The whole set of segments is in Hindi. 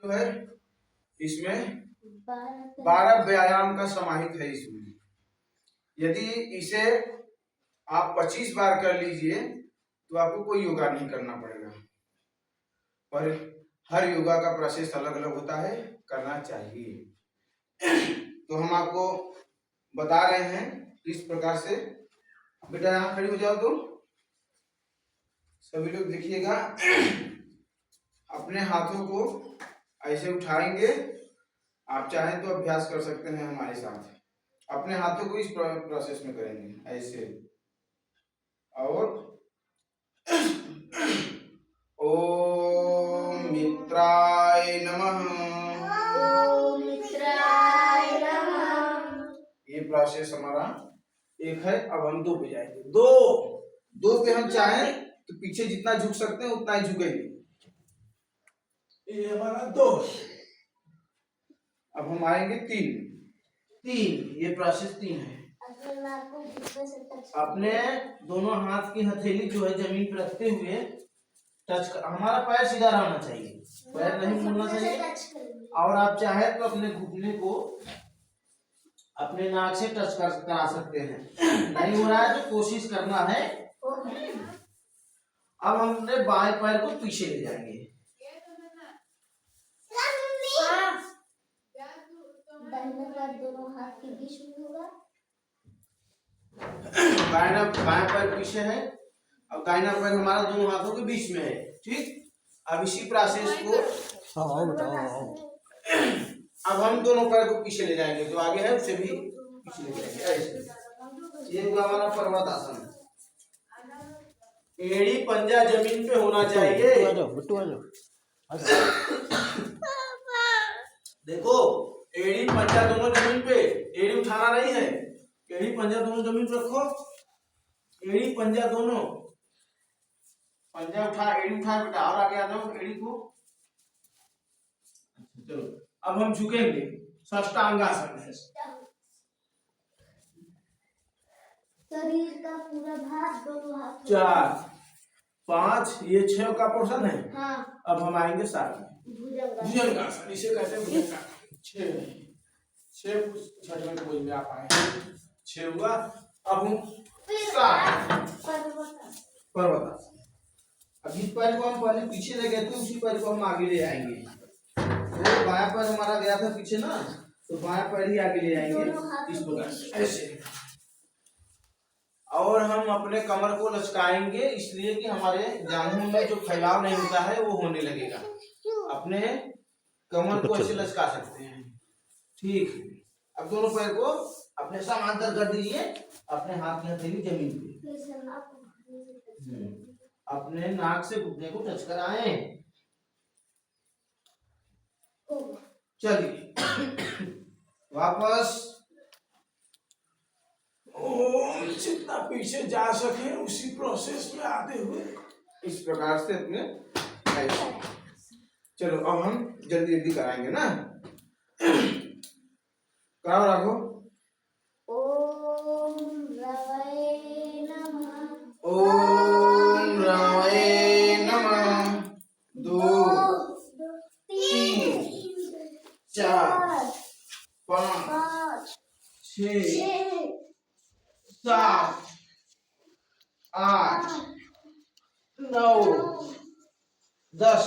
जो है इसमें 12 व्यायाम का समाहित है इसमें। यदि इसे आप 25 बार कर लीजिए तो आपको कोई योगा नहीं करना पड़ेगा। पर हर योगा का प्रोसेस अलग अलग होता है, करना चाहिए। तो हम आपको बता रहे हैं इस प्रकार से। बेटा यहाँ खड़ी हो जाओ, तो सभी लोग देखिएगा। अपने हाथों को ऐसे उठाएंगे, आप चाहें तो अभ्यास कर सकते हैं हमारे साथ। अपने हाथों को इस प्रोसेस में करेंगे ऐसे, और ओम मित्राय नमः, ओम मित्राय नमः। ये प्रोसेस हमारा एक है। अब हम 2 पे जाएंगे। 2 पे हम चाहें तो पीछे जितना झुक सकते हैं उतना ही झुकेंगे। ये हमारा 2। अब हम आएंगे 3। ये प्रोसेस 3 है। अपने दोनों हाथ की हथेली जो है जमीन पर रखते हुए टच कर, हमारा पैर सीधा रहना चाहिए, पैर नहीं मुड़ना चाहिए। और आप चाहे तो अपने घुटने को अपने नाक से टच करा सकते हैं। नहीं हो रहा है तो कोशिश करना है। अब हम अपने बाएं पैर को पीछे ले जाएंगे। दोनों हाथ के बीच में होगा। बाएं पैर पीछे है, अब दाहिना पैर हमारा दोनों हाथों के बीच में है। ठीक, अब इसी प्रोसेस को अब हम दोनों पैर को पीछे ले जाएंगे, जो आगे है उसे भी पीछे ले जाएंगे ऐसे। ये हुआ हमारा पर्वतासन। एड़ी पंजा जमीन पे होना चाहिए। देखो, एड़ी पंजा दोनों जमीन पे, एड़ी उठाना नहीं है, एड़ी पंजा दोनों जमीन पे रखो। एड़ी पंजा दोनों, पंजा उठा, एड़ी उठा बेटा, और आगे आ जाओ एड़ी को। चलो अब हम झुकेंगे, साष्टांगासन है। शरीर का पूरा भाग दोनों हाथ 4 5 ये 6 का पोर्शन है। हाँ। अब हम आएंगे 7 में, भुजंगासन। इसे कहते हैं भुजंगासन। 6 छठ में कोई में आप आए 6 हुआ। अब हम 7 पर्वतासन। अब इस पैर को हम पहले पीछे ले गए थे, उसी पैर को हम आगे ले आएंगे। तो बायां पैर हमारा गया था पीछे ना, तो बायां पैर ही आगे ले आएंगे इस प्रकार से ऐसे। और हम अपने कमर को लचकाएंगे, इसलिए कि हमारे जांघों में जो फैलाव नहीं होता है वो होने लगेगा। अपने कमर को ऐसे लचका सकते हैं। ठीक, अब दोनों पैर को अपने समांतर कर दीजिए, अपने हाथ की हथेली जमीन पे, अपने नाक से घुटने को टच कराएं। चलिए वापस जितना पीछे जा सके उसी प्रोसेस में आते हुए इस प्रकार से अपने ऐसे। चलो अब हम जल्दी जल्दी कराएंगे ना। कराओ राघो। ओम रवै नमः। ओम रवै नमः। 2 3 4 5 6 7 8 9 10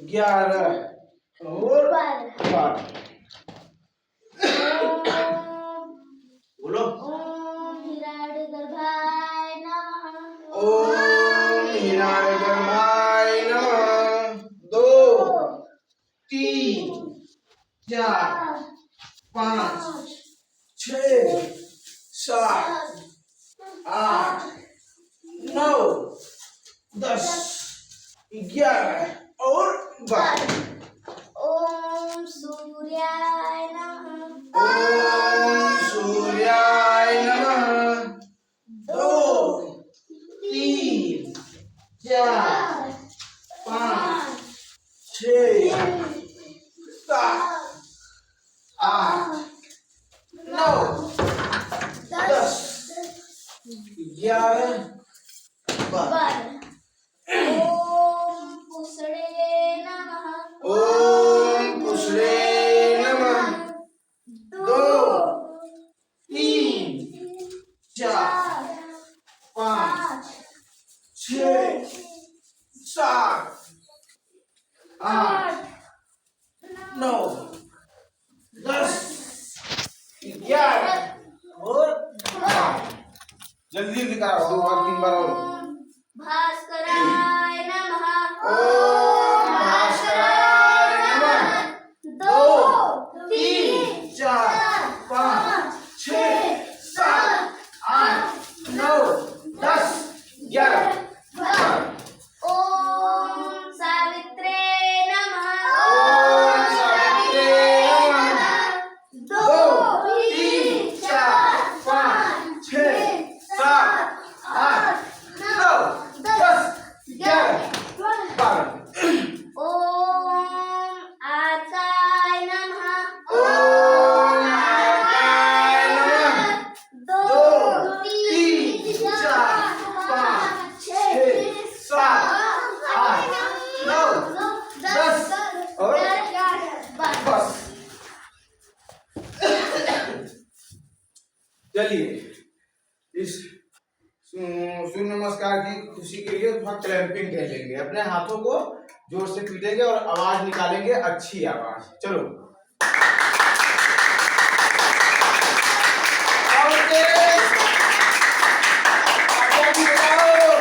11 और 12। बोलो। ओम हिरण्यगर्भाय नमः। ओम हिरण्यगर्भाय नमः। 2 3 4 5 6 7 8 9 10 11 और 12। ओम सूर्याय नमः। ओम सूर्याय नमः। 2 3 4 5 6 7 8 9 10 11 12। ओम पुष्णे नमः। ओम 8 9 10 11 और 12। जल्दी जल्दी करो, 2 बार 3 बार और। भास्कराय नमः। ओम भास्कराय नमः। 2 3 4 5 6 7 8 9 10 11 12। ओम सावित्रे नमः। ओम सावित्रे नमः। 2 3 4 5 6 7 8 9 10 11 12। ओम आकाय नमः। ओम आकाय नमः। 2 3 4 5 6 7 8 9 10 और बस। चलिए इस सूर्य नमस्कार की खुशी के लिए थोड़ा क्लैंपिंग कर लेंगे, अपने हाथों को जोर से पीटेंगे और आवाज निकालेंगे, अच्छी आवाज। चलो और तेज। आगे भी बढ़ाओ।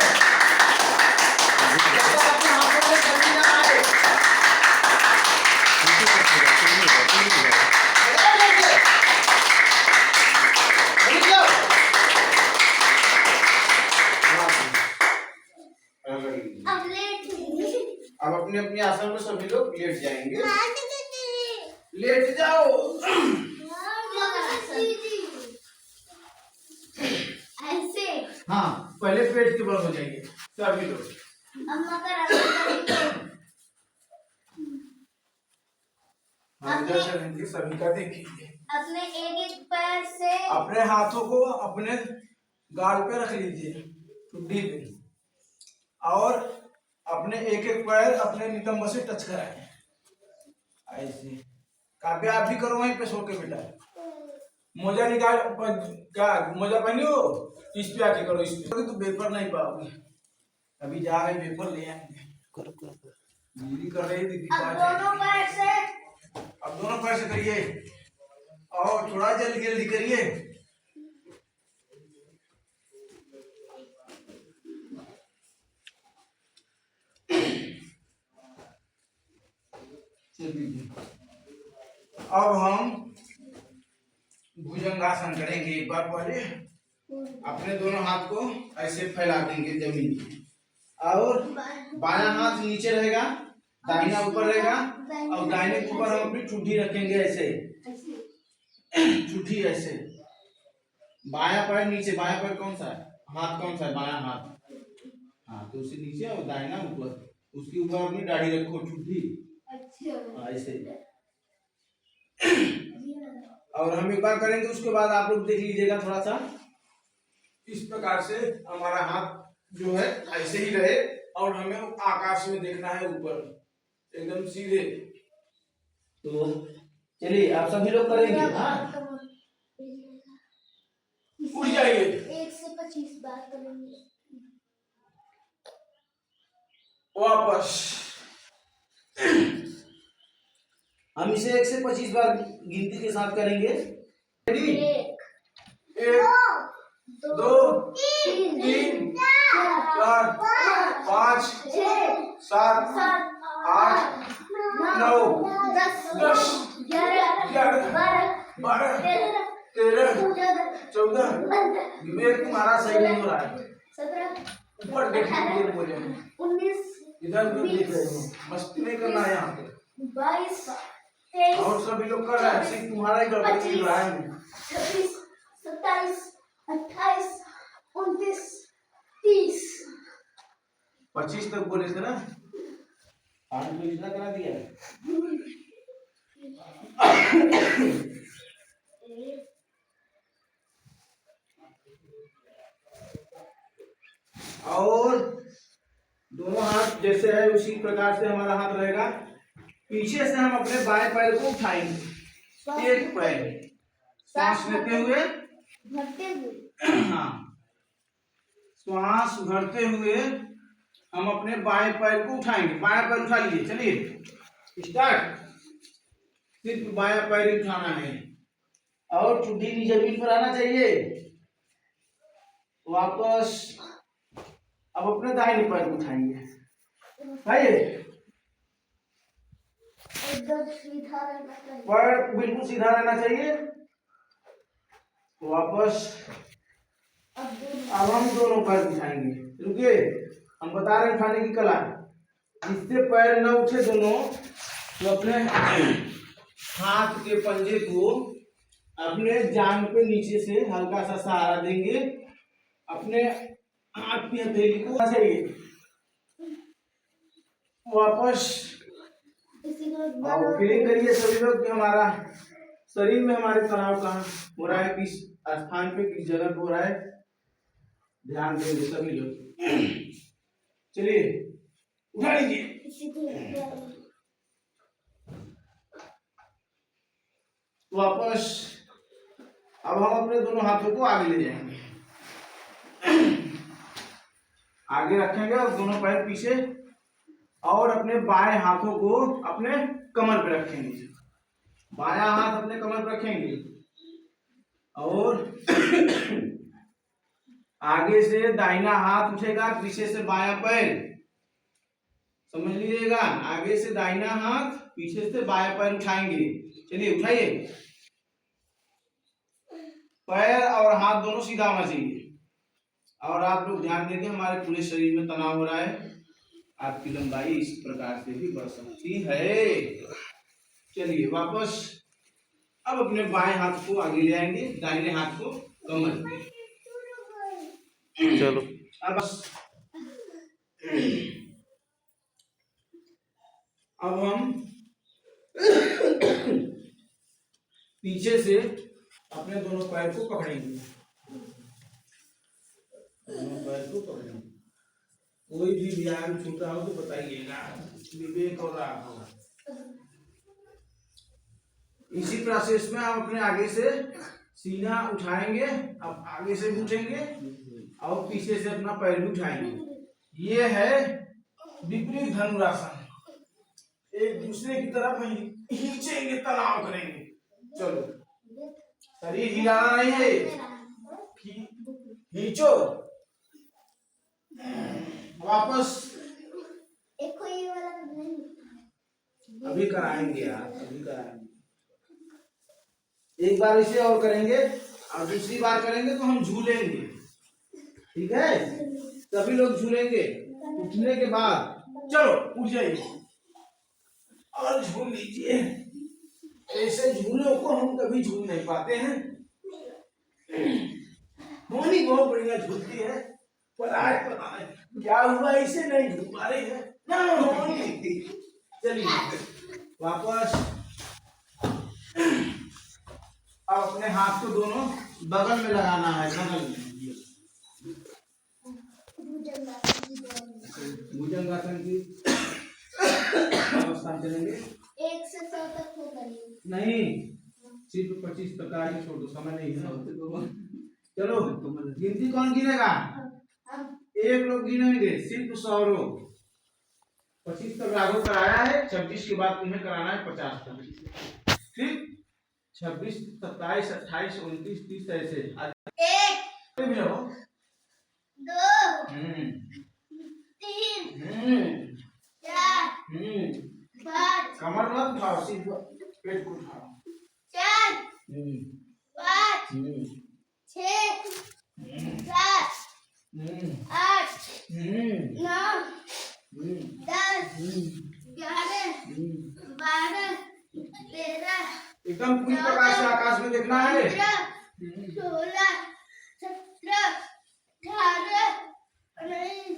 जैसा अपने हाथों में जल्दी ना आए। जल्दी जाओ। अब लेट अब अपने अपने आसन में सभी लोग लेट जाएंगे। लेट जाओ। ऐसे हाँ, पहले पेट के बल हो जाएंगे सभी लोग। हम जैसे रहेंगे सभी का देखिए। अपने एक एक पैर से अपने हाथों को अपने गाल पे रख लीजिए, ठुड्डी पे, और अपने एक एक पैर अपने नितंब से टच कराएं ऐसे। काव्य आप भी करो वहीं पे सो के बेटा। मोजा निकाल, क्या मोजा पहनी हो, इस पे आके करो, इस पे तो पेपर नहीं पाओगे। अभी जा रहे पेपर ले आएंगे। दीदी कर रही दीदी। अब दोनों पैर से अब दोनों पैर से करिए और थोड़ा जल्दी जल्दी करिए। अब हम भुजंगासन करेंगे। एक बार पहले अपने दोनों हाथ को ऐसे फैला देंगे जमीन पे और बायां हाथ नीचे रहेगा, दाहिना ऊपर रहेगा और दाहिने के ऊपर हम अपनी ठुड्डी रखेंगे ऐसे, ठुड्डी ऐसे। बायां पैर नीचे, बायां पैर कौन सा है, हाथ कौन सा है, बायां हाथ। हाँ, तो उसे नीचे और दाहिना ऊपर, उसके ऊपर अपनी दाढ़ी रखो, ठुड्डी ऐसे। और हम एक बार करेंगे, उसके बाद आप लोग देख लीजिएगा थोड़ा सा। इस प्रकार से हमारा हाथ जो है ऐसे ही रहे और हमें आकाश में देखना है, ऊपर एकदम सीधे। तो चलिए आप सभी लोग करेंगे। हाँ, उठ जाइए। 1 से 25 बार करेंगे। वापस हम इसे 1 से 25 बार गिनती के साथ करेंगे। रेडी? 1 2 3 4 5 7 8 9 10 11 12 13 14। विवेक तुम्हारा सही नहीं हो रहा है। 17 ऊपर देखिए, बोले 19 इधर उधर देख रहे हो, मस्ती नहीं करना है यहाँ पे। 22 23 और सभी लोग कर रहे हैं, सिर्फ तुम्हारा ही गड़बड़ चल रहा है। 26 27 28 29 30। 25 तक बोले थे ना, आज तो इतना करा दिया है। और दोनों हाथ जैसे है उसी प्रकार से हमारा हाथ रहेगा। पीछे से हम अपने बाएं पैर को उठाएंगे, एक पैर सांस लेते हुए, भरते हुए, हाँ, श्वास भरते हुए हम अपने बाएं पैर को उठाएंगे। बाएं पैर उठा लीजिए, चलिए स्टार्ट। सिर्फ बायां पैर ही उठाना है और चुड्डी भी जमीन पर आना चाहिए। वापस अब अपने दाहिने पैर को उठाएंगे। आइए, एकदम सीधा रहना चाहिए। पैर बिल्कुल सीधा रहना चाहिए। वापस अब हम दोनों पैर उठाएंगे। रुकिए, हम बता रहे हैं उठाने की कला। जिससे पैर न उठे दोनों, तो अपने हाथ के पंजे को अपने जांघ पे नीचे से हल्का सा सहारा देंगे। अपने हाथ की हथेली को चाहिए। वापस फीलिंग करिए सभी लोग कि हमारा शरीर में हमारे तनाव कहाँ हो रहा है, किस स्थान पे, किस जगह पे हो रहा है। ध्यान देंगे सभी लोग। चलिए उठा लीजिए। वापस अब हम अपने दोनों हाथों को आगे ले जाएंगे। आगे रखेंगे और दोनों पैर पीछे, और अपने बाएं हाथों को अपने कमर पे रखेंगे। बायां हाथ अपने कमर पे रखेंगे और आगे से दाहिना हाथ उठेगा, पीछे से बायां पैर। समझ लीजिएगा, आगे से दाहिना हाथ, पीछे से बायां पैर उठाएंगे। चलिए उठाइए। पैर और हाथ दोनों सीधा होना चाहिए। और आप लोग ध्यान देंगे, हमारे पूरे शरीर में तनाव हो रहा है। आपकी लंबाई इस प्रकार से भी बढ़ सकती है। चलिए वापस अब अपने बाएं हाथ को आगे ले आएंगे, दाहिने हाथ को कमर पे। चलो अब हम पीछे से अपने दोनों पैर को पकड़ेंगे। दोनों पैर को पकड़ेंगे। कोई भी व्यायाम छूटा हो तो बताइएगा, विवेक और राग होगा। इसी प्रोसेस में हम अपने आगे से सीना उठाएंगे। अब आगे से भी उठेंगे और पीछे से अपना पैर भी उठाएंगे। ये है विपरीत धनुरासन। एक दूसरे की तरफ खींचेंगे, तनाव करेंगे। चलो, शरीर हिलाना नहीं है, खींचो। वापस अभी कराएंगे यार, अभी कराएंगे। एक बार इसे और करेंगे और दूसरी बार करेंगे तो हम झूलेंगे। ठीक है, सभी लोग झूलेंगे। उठने के बाद चलो उठ जाइए और झूल लीजिए। ऐसे झूलों को हम कभी झूल नहीं पाते हैं। मोनी बहुत बढ़िया झूलती है, पर आज पता नहीं क्या हुआ, इसे नहीं झूल पा रही है ना। चलिए वापस अब अपने हाथ को दोनों बगल में लगाना है, बगल में। भुजंगासन की अवस्था में चलेंगे। 1 से 100 तक हो करिए। नहीं, सिर्फ 25 प्रकार के छोड़ दो, समय नहीं है। चलो गिनती कौन गिनेगा? एक लोग गिनेंगे, सिर्फ 100 लोग। 25 तक लागू कराया है, 26 के बाद तुम्हें कराना है 50 तक। ठीक, 26, 27, 28, 29, 30 ऐसे। 1 भी रहो। 2 3 4 5 कमर मत उठाओ, सिर्फ पेट को उठाओ। 4 5 6 7 8 9 10 11 12 13 एकदम पूरी प्रकाश से आकाश में देखना है। 16 17 18 19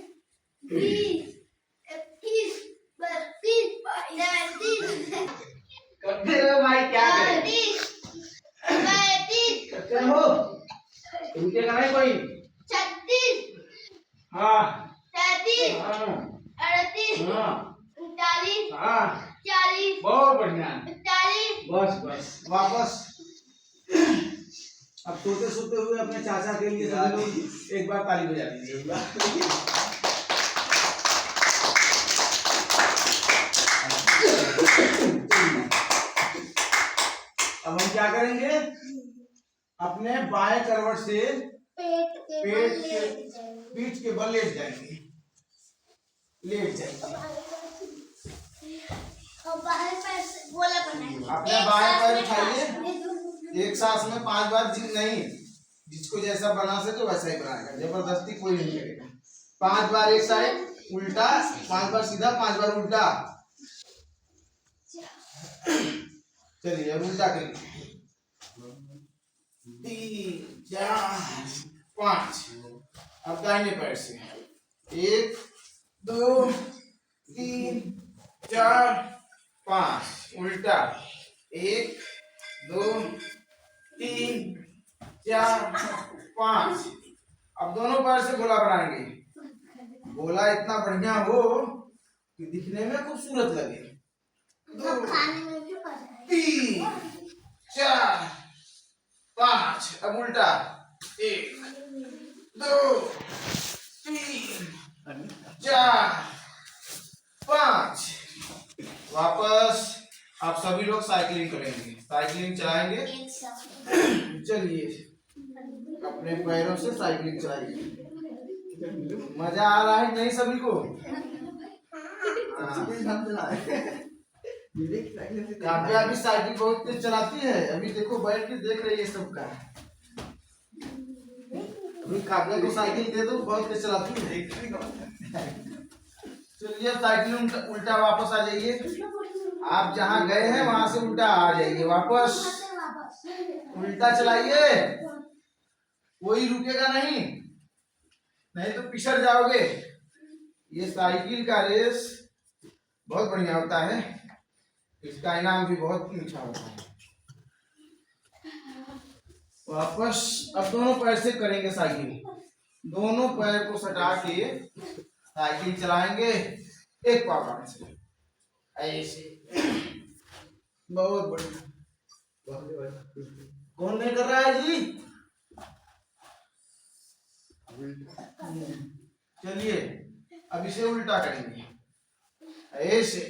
20 21 22 23 करते रहो भाई, क्या करें? 34 करते रहो, रुकेगा नहीं कोई। 36 हाँ 37 हाँ 38 हाँ 39 हाँ, 40 बहुत बढ़िया। 41 बस बस वापस। अब सोते सोते हुए अपने चाचा के लिए सभी लोग एक बार ताली बजा दीजिए। क्या करेंगे, अपने बाएं करवट से पेट के पेट बल के लेट जाएंगे। पीठ के बल लेट जाएंगे, लेट जाएंगे। और बाएं पैर से गोला बनाएंगे। अपने बाएं पैर उठाइए, एक सांस में 5 बार नहीं, जिसको जैसा बना सके वैसा ही बनाएगा, जबरदस्ती कोई नहीं करेगा। 5 बार एक साइड उल्टा, 5 बार सीधा, 5 बार उल्टा। चलिए अब उल्टा करिए, 3 4 5। अब दाहिने पैर से 1 2 3 4 5 उल्टा, 1 2 3 4 5। अब दोनों पैर से गोला बनाएंगे, गोला इतना बढ़िया हो कि दिखने में खूबसूरत लगे। 2 खाने में भी मजा आएगा। 3 4 5। अब उल्टा, 1 2 3 4 5। वापस आप सभी लोग साइकिलिंग करेंगे, साइकिलिंग चलाएंगे। एक साथ। चलिए अपने पैरों से साइकिलिंग चलाइए। मजा आ रहा है नहीं सभी को? काव्या अभी साइकिल बहुत तेज चलाती है, अभी देखो बैठ के देख रही है सबका। अभी काव्या को साइकिल दे दो, बहुत तेज चलाती है। चलिए अब साइकिल उल्टा वापस आ जाइए, आप जहाँ गए हैं वहां से उल्टा आ जाइए, वापस उल्टा चलाइए, कोई रुकेगा नहीं, नहीं तो पिछड़ जाओगे। ये साइकिल का रेस बहुत बढ़िया होता है, इसका इनाम भी बहुत मीठा होता है। वापस अब दोनों पैर से करेंगे साइकिल, दोनों पैर को सटा के साइकिल चलाएंगे, एक पाव से ऐसे। बहुत बढ़िया। कौन नहीं कर रहा है जी? चलिए अब इसे उल्टा करेंगे ऐसे।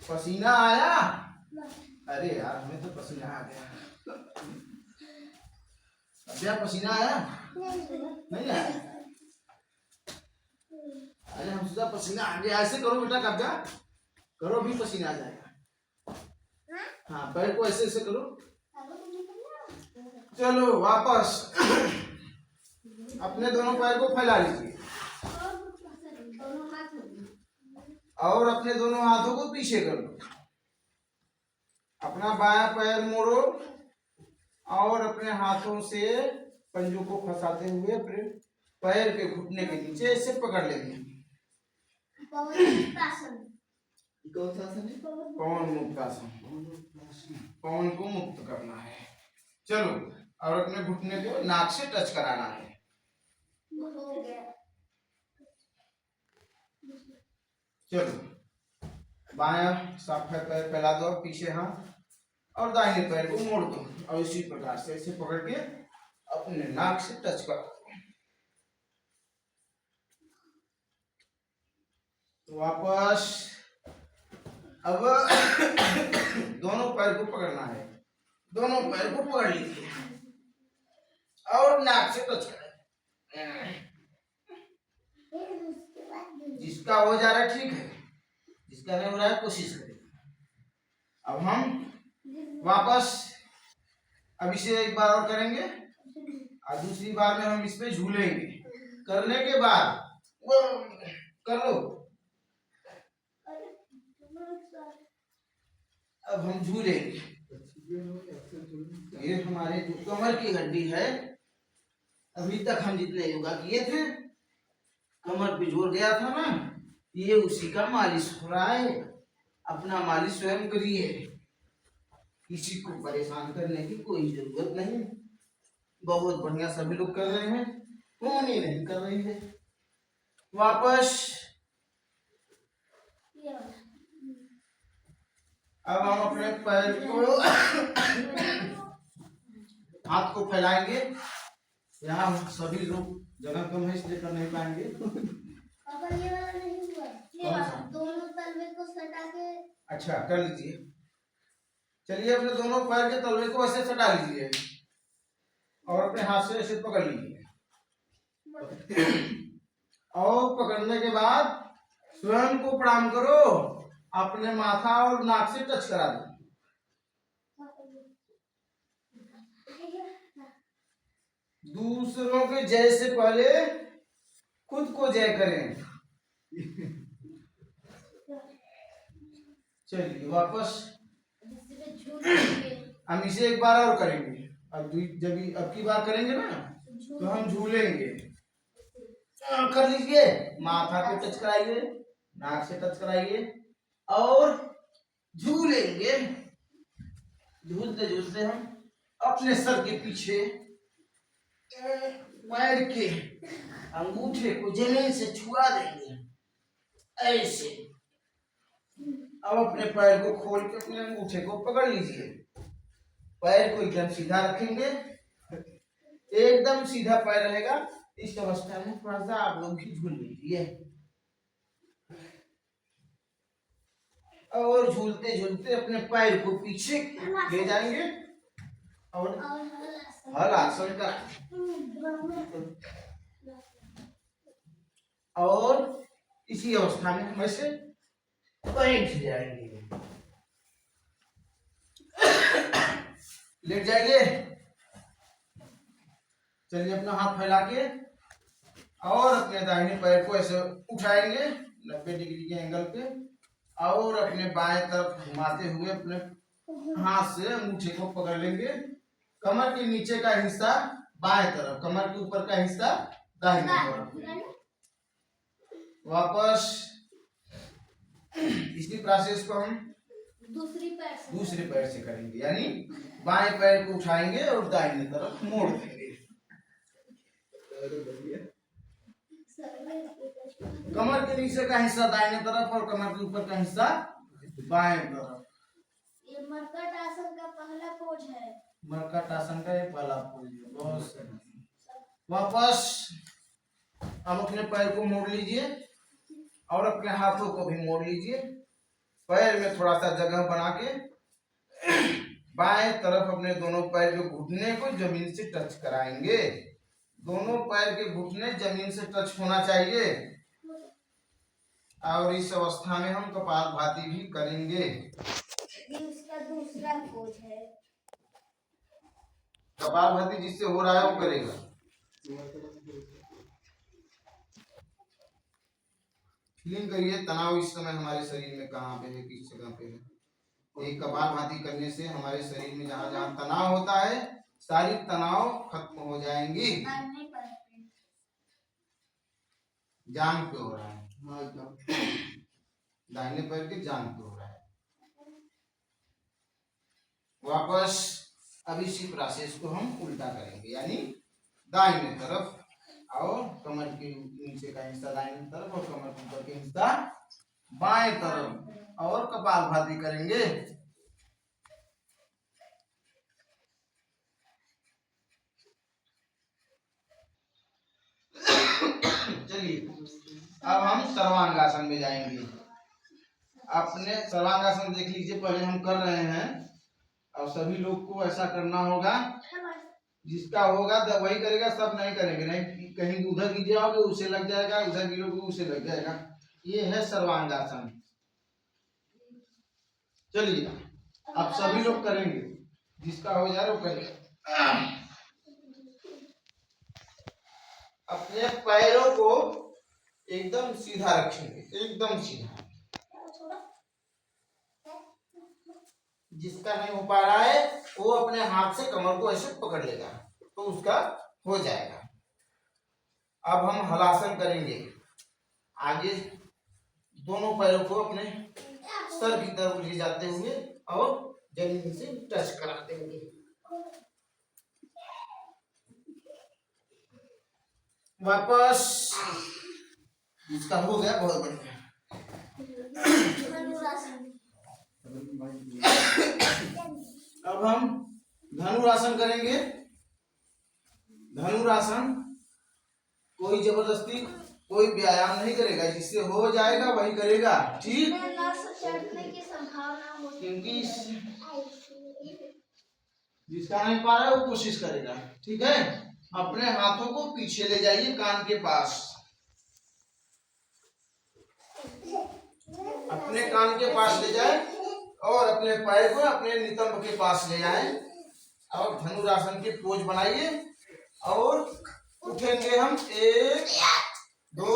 पसीना आया? अरे यार हमें तो पसीना आ गया। क्या पसीना आया? नहीं आया? अरे हम सीधा पसीना आ गया। ऐसे करो बेटा, कब्जा करो, भी पसीना आ जाएगा। हाँ पैर को ऐसे ऐसे करो। चलो वापस अपने दोनों पैर को फैला लीजिए और अपने दोनों हाथों को पीछे कर लो। अपना बायां पैर मोड़ो और अपने हाथों से पंजों को फंसाते हुए अपने पैर के घुटने के नीचे ऐसे पकड़ लेंगे। कौन सा आसन है? पवन मुक्त आसन, पवन को मुक्त करना है। चलो और अपने घुटने को नाक से टच कराना है। चलो बायां साफा पैर फैला दो, पीछे हाथ और दाहिने पैर को मोड़ दो और इसी प्रकार से ऐसे पकड़ के अपने नाक से टच कर दो। वापस अब दोनों पैर को पकड़ना है, दोनों पैर को पकड़ लीजिए और नाक से टच करें। जिसका हो जा रहा है ठीक है, जिसका नहीं हो रहा है कोशिश करें। अब हम वापस अब इसे एक बार और करेंगे और दूसरी बार में हम इस पे झूलेंगे। करने के बाद कर लो। अब हम झूलेंगे। ये हमारे जो कमर की हड्डी है, अभी तक हम जितने योगा किए थे कमर पे जोर गया था ना, ये उसी का मालिश हो रहा है। अपना मालिश स्वयं करिए, किसी को परेशान करने की कोई जरूरत नहीं। बहुत बढ़िया सभी लोग कर रहे हैं, कौन ही नहीं कर रही है। वापस अब हम अपने पैर को हाथ को फैलाएंगे। यहाँ सभी लोग जगह कम है इसलिए कर नहीं पाएंगे। ये वाला नहीं हुआ। अच्छा कर लीजिए। चलिए अपने दोनों पैर के तलवे को ऐसे सटा लीजिए और अपने हाथ से ऐसे पकड़ लीजिए। और पकड़ने के बाद स्वयं को प्रणाम करो, अपने माथा और नाक से टच करा दो। दूसरों के जय से पहले खुद को जय करें। चलिए वापस हम इसे एक बार और करेंगे। जब अब की बार करेंगे ना तो हम झूलेंगे। कर लीजिए, माथा को टच कराइए, नाक से टच कराइए और झूलेंगे। झूलते झूलते हम अपने सर के पीछे पैर के अंगूठे को जमीन से छुआ देंगे ऐसे। अब अपने पैर को खोल के अपने अंगूठे को पकड़ लीजिए। पैर को एकदम सीधा रखेंगे, एकदम सीधा पैर रहेगा। इस अवस्था में थोड़ा सा आप लोग भी झूल लीजिए और झूलते झूलते अपने पैर को पीछे ले जाएंगे और हलासन का और इसी अवस्था में हम ऐसे बैठ जाएंगे। लेट जाइए। चलिए अपना हाथ फैला के और अपने दाहिने पैर को ऐसे उठाएंगे 90 डिग्री के एंगल पे और अपने बाएं तरफ घुमाते हुए अपने हाथ से अंगूठे को पकड़ लेंगे। कमर के नीचे का हिस्सा बाएं तरफ, कमर के ऊपर का हिस्सा दाहिने तरफ। वापस इसी प्रोसेस को हम दूसरे पैर से करेंगे, यानी बाएं पैर को उठाएंगे और दाहिने तरफ मोड़ देंगे। कमर के नीचे का हिस्सा दाहिने तरफ और कमर के ऊपर का हिस्सा बाएं तरफ। ये मरकट आसन का पहला पोज है। मरकट आसन का ये पहला पोज है। बहुत सही। वापस हम अपने पैर को मोड़ लीजिए और अपने हाथों को भी मोड़ लीजिए। पैर में थोड़ा सा जगह बना के बाएं तरफ अपने दोनों पैर के घुटने को जमीन से टच कराएंगे। दोनों पैर के घुटने जमीन से टच होना चाहिए और इस अवस्था में हम कपालभाति भी करेंगे। ये उसका दूसरा पोज है। कपालभाति जिससे हो रहा है वो करेगा। फीलिंग करिए तनाव इस समय हमारे शरीर में कहाँ पे है, किस जगह पे है। एक कपालभाति करने से हमारे शरीर में जहाँ जहाँ तनाव होता है सारी तनाव खत्म हो जाएंगी। जांघ पे हो रहा है, दाहिने पैर के जांघ पे हो रहा है। वापस अब इसी प्रोसेस को हम उल्टा करेंगे, यानी दाहिने तरफ और कमर के नीचे का हिस्सा दाहिने तरफ और कमर के ऊपर का हिस्सा बाएं तरफ और कपालभाति करेंगे। चलिए अब हम सर्वांगासन में जाएंगे। अपने सर्वांगासन देख लीजिए, पहले हम कर रहे हैं और सभी लोग को ऐसा करना होगा। जिसका होगा वही करेगा, सब नहीं करेंगे। नहीं कहीं उधर गिर जाओगे उसे लग जाएगा, उधर गिरोगे उसे लग जाएगा। ये है सर्वांगासन। चलिए अब सभी लोग करेंगे, जिसका हो जाए वो करेगा। अपने पैरों को एकदम सीधा रखेंगे, एकदम सीधा। जिसका नहीं हो पा रहा है वो अपने हाथ से कमर को ऐसे पकड़ लेगा तो उसका हो जाएगा। अब हम हलासन करेंगे। आगे दोनों पैरों को अपने सर की तरफ ले जाते हुए और जमीन से टच करा देंगे। वापस इसका हो गया, बहुत बढ़िया। अब हम धनुरासन करेंगे। धनुरासन कोई जबरदस्ती कोई व्यायाम नहीं करेगा, जिससे हो जाएगा वही करेगा, ठीक। इसमें नस चढ़ने की संभावना होती क्योंकि है। जिसका नहीं पा रहा है वो कोशिश करेगा, ठीक है। अपने हाथों को पीछे ले जाइए कान के पास, अपने कान के पास ले जाए और अपने पैर को अपने नितंब के पास ले जाए और धनुरासन की पोज बनाइए और उठेंगे हम 1 2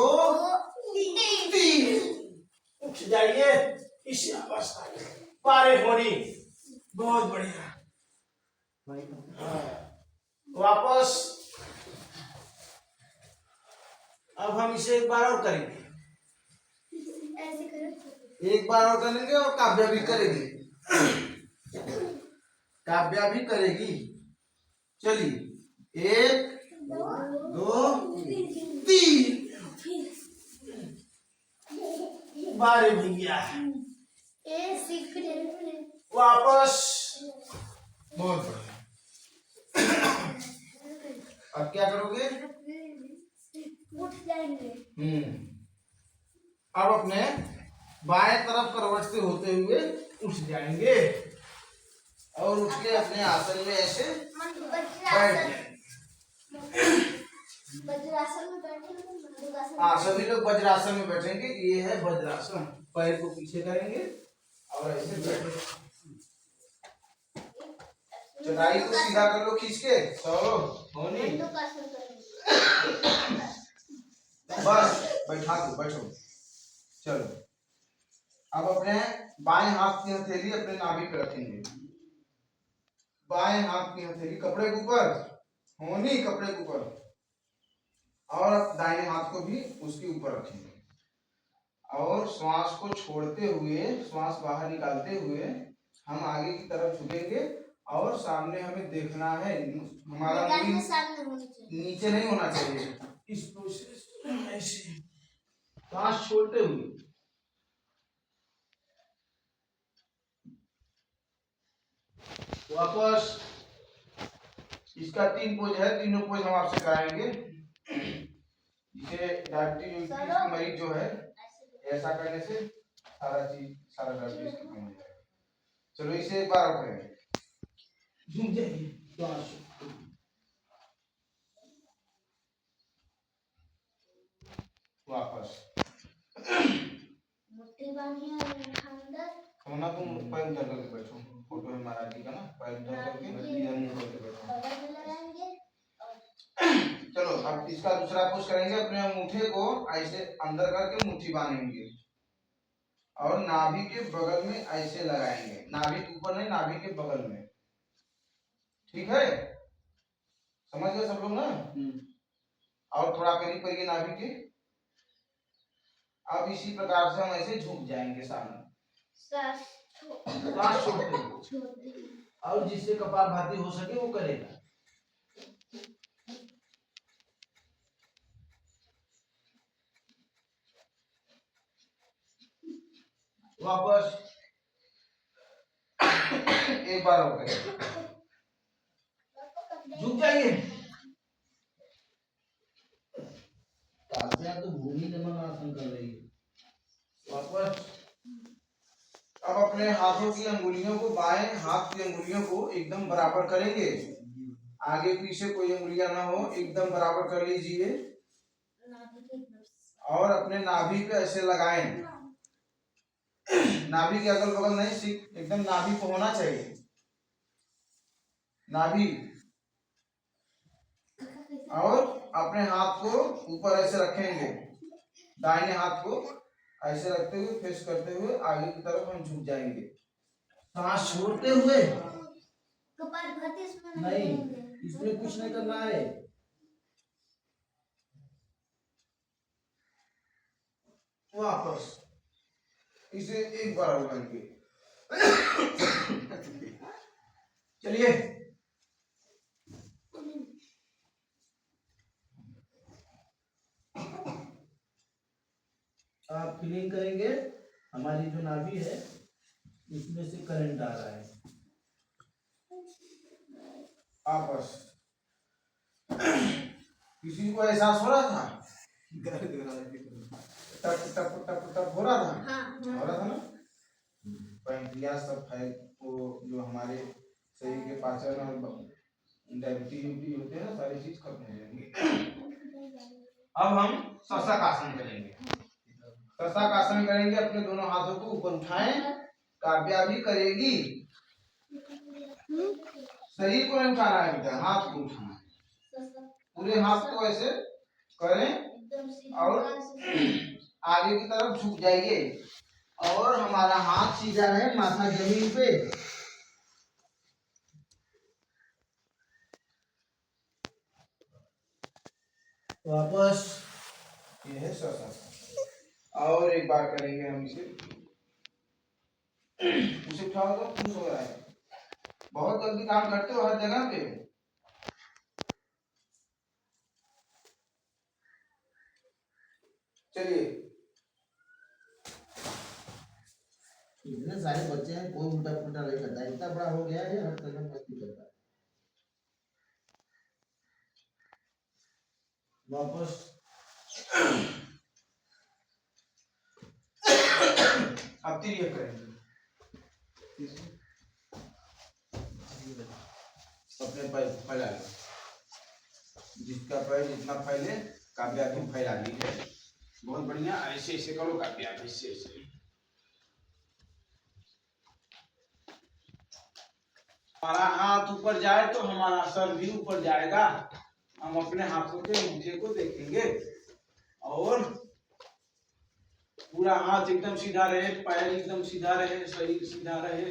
3। उठ जाइए इस अवस्था में, पारे होनी, बहुत बढ़िया। वापस अब हम इसे एक बार और करेंगे, ऐसे करो। एक बार और करेंगे और काव्या भी करेगी, काव्या भी करेगी। चलिए 1 2 3। बारे भैया वापस, बहुत बढ़िया। अब क्या करोगे? उठ जाएंगे। अब अपने बाएं तरफ करवट से होते हुए उठ जाएंगे और उठ के अपने आसन में ऐसे बैठ जाएंगे। वज्रासन में बैठे। हाँ, सभी लोग वज्रासन में बैठेंगे। ये है वज्रासन, पैर को पीछे करेंगे और ऐसे बैठे। चटाई को सीधा कर लो खींच के, चलो होनी, बस बैठा दो, बैठो। चलो अब अपने बाएं हाथ की हथेली अपने नाभि पे रखेंगे, बाएं हाथ की हथेली कपड़े के ऊपर, होनी कपड़े के ऊपर, और दाहिने हाथ को भी उसके ऊपर रखेंगे और श्वास को छोड़ते हुए, श्वास बाहर निकालते हुए हम आगे की तरफ झुकेंगे और सामने हमें देखना है, हमारा मुंह नीचे नहीं होना चाहिए। इस प्रोसेस में ऐसे सांस छोड़ते हुए वापस। इसका 3 पोज है, तीनों पोज हम आपसे कराएंगे। जिसे डायबिटीज की मरीज जो है, ऐसा करने से सारा चीज, सारा डायबिटीज खत्म हो जाएगा। चलो इसे एक बार और करेंगे, झूम जाइए, वापस। मुट्ठी बांधिए अंदर, सोना तुम पैर उधर करके बैठो, फोटो है महाराज जी का ना, पैर उधर करके इधर मुंह करके बैठो। बगल में लगाएंगे। चलो अब इसका दूसरा पोज करेंगे। अपने अंगूठे को ऐसे अंदर करके मुट्ठी बांधेंगे और नाभि के बगल में ऐसे लगाएंगे, नाभि के ऊपर नहीं, नाभि के बगल में, ठीक है। समझ गए सब लोग ना? और थोड़ा करीब करिए नाभि के। अब इसी प्रकार से हम ऐसे झुक जाएंगे सामने, सांस छोड़ते हुए, और जिससे कपालभाति हो सके वो करेगा। वापस एक बार और करें, झुक जाइए। तो भूमि नमन आसन कर रही है। वापस अब अपने हाथों की अंगुलियों को, बाएं हाथ की अंगुलियों को एकदम बराबर करेंगे, आगे पीछे कोई अंगुलियां ना हो, एकदम बराबर कर लीजिए और अपने नाभि पे ऐसे लगाएं। नाभि के अगल बगल नहीं, सिर्फ एकदम नाभि को होना चाहिए, नाभि। और अपने हाथ को ऊपर ऐसे रखेंगे, दाहिने हाथ को ऐसे रखते हुए, फेस करते हुए आगे की तरफ हम झुक जाएंगे, सांस छोड़ते हुए। कपालभाति इसमें नहीं, इसमें कुछ नहीं करना है। वापस इसे एक बार और करेंगे। चलिए आप फीलिंग करेंगे, हमारी जो नाभि है इसमें से करंट आ रहा है। आपस किसी को एहसास हो रहा था? दर्द हो रहा है। टप टप टप टप हो रहा था, हाँ हो रहा था ना। पैंक्रियास सब है वो जो हमारे शरीर के पाचन और डायबिटीज होते हैं ना, सारी चीज खत्म हो जाएंगी। अब हम शशक आसन करेंगे। शशक आसन करेंगे, अपने दोनों हाथों को ऊपर उठाएं। काव्या भी करेगी। शरीर को नहीं उठाना है बेटा, हाथ को उठाना है। पूरे हाथ को ऐसे करें और आगे की तरफ झुक जाइए और हमारा हाथ सीधा रहे, माथा जमीन पे। वापस ये है शशक। और एक बार करेंगे हम इसे। उसे उठाओ तो खुश हो रहा है। बहुत जल्दी काम करते हो हर जगह पे। चलिए, इतने सारे बच्चे हैं, कोई उल्टा पुल्टा नहीं करता। इतना बड़ा हो गया है, हर तरह मस्ती करता है। वापस अब तिरक करेंगे। अपने पैर फैला लो, जिसका पैर जितना फैले काव्या भी फैला ली है। बहुत बढ़िया, ऐसे ऐसे करो काव्या, ऐसे ऐसे। हमारा हाथ ऊपर जाए तो हमारा सर भी ऊपर जाएगा। हम अपने हाथों के अंगूठे को देखेंगे और पूरा हाथ एकदम सीधा रहे, पैर एकदम सीधा रहे, शरीर सीधा रहे।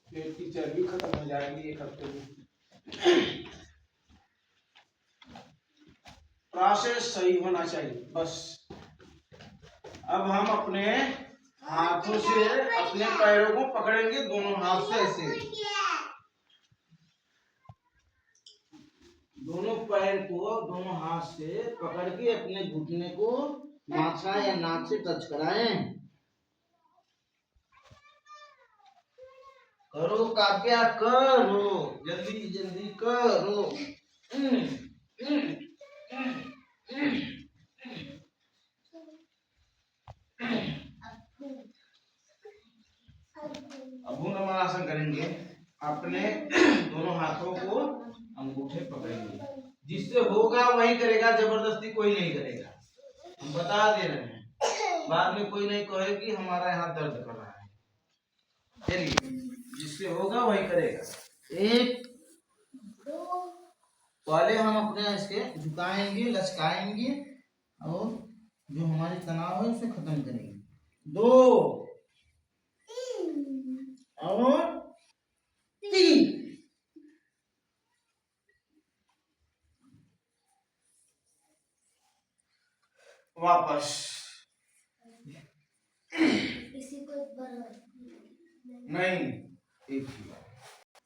पेट की चर्बी खत्म हो जाएगी एक हफ्ते में। प्रोसेस सही होना चाहिए बस। अब हम अपने हाथों से अपने पैरों को पकड़ेंगे, दोनों हाथ से ऐसे। दोनों पैर को दोनों हाथ से पकड़ के अपने घुटने को माथा या नाक से टच कराएं। करो काव्या, करो जल्दी जल्दी करो। अब भुजंगासन करेंगे। अपने दोनों हाथों को अंगूठे पकड़ेंगे। जिससे होगा वही करेगा, जबरदस्ती कोई नहीं करेगा। हम बता दे रहे हैं, बाद में कोई नहीं कहे कि हमारा यहाँ दर्द कर रहा है। चलिए, जिससे होगा वही करेगा। एक, पहले हम अपने इसके झुकाएंगे, लचकाएंगे और जो हमारी तनाव है उसे खत्म करेंगे। दो और तीन। वापस इसी को एक बार नहीं, एक ही बार।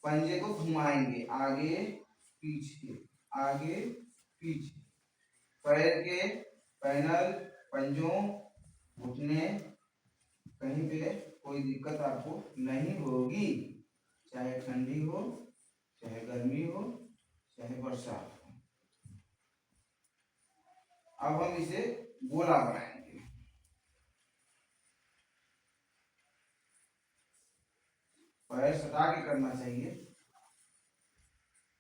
पंजे को घुमाएंगे, आगे पीछे, आगे पीछे। पैर के पैनल, पंजों, घुटने, कहीं पे कोई दिक्कत आपको नहीं होगी। चाहे ठंडी हो, चाहे गर्मी हो, चाहे बरसात हो। अब हम इसे गोला बनाएंगे। पैर सटा के करना चाहिए।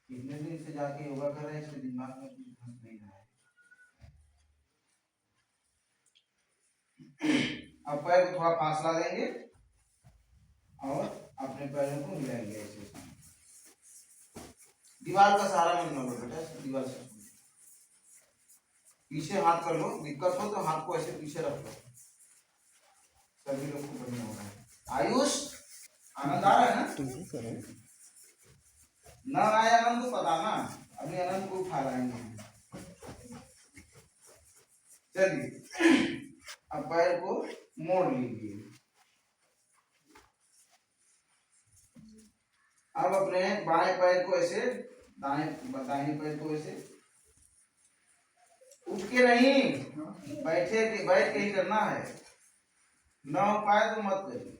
कितने दिन से जाके योगा कर रहे हैं, इसके दिमाग में कुछ घुस नहीं रहा है। अब पैर को थोड़ा फासला देंगे और अपने पैरों को हिलाएंगे ऐसे। दीवार का सहारा मत लो बेटा, दीवार से पीछे हाथ कर लो। दिक्कत हो तो हाथ को ऐसे पीछे रख लो। सभी लोग को बढ़िया हो रहा है। आयुष, आनंद आ रहा है ना? तुम करो ना, आया आनंद तो पता ना, अभी आनंद को उठा लाएंगे। चलिए, अब पैर को मोड़ लीजिए। अब अपने बाएं पैर को ऐसे, दाएं पैर को ऐसे उठ के नहीं, बैठ के ही करना है। ना हो पाए तो मत करिए,